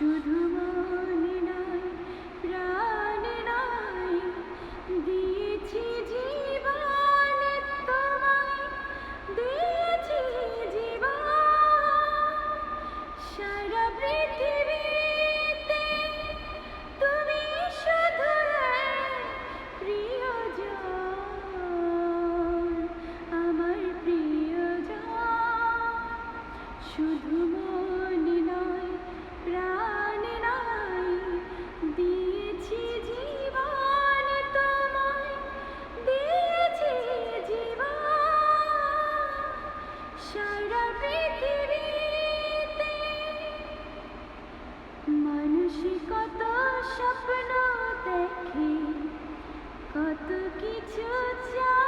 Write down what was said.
শুধু মনে নয় প্রাণে নয় দিয়েছি জীবন তোমায় দিয়েছি জীবন সারা পৃথিবীতে তুমি শুধু প্রিয়জন আমার প্রিয়জন শুধু মনে নয় প্রাণে নয় দিয়েছি জীবন তোমায় দিয়েছি জীবন সারা পৃথিবীতে মানুষ কত স্বপ্ন দেখে কত কিছু চায়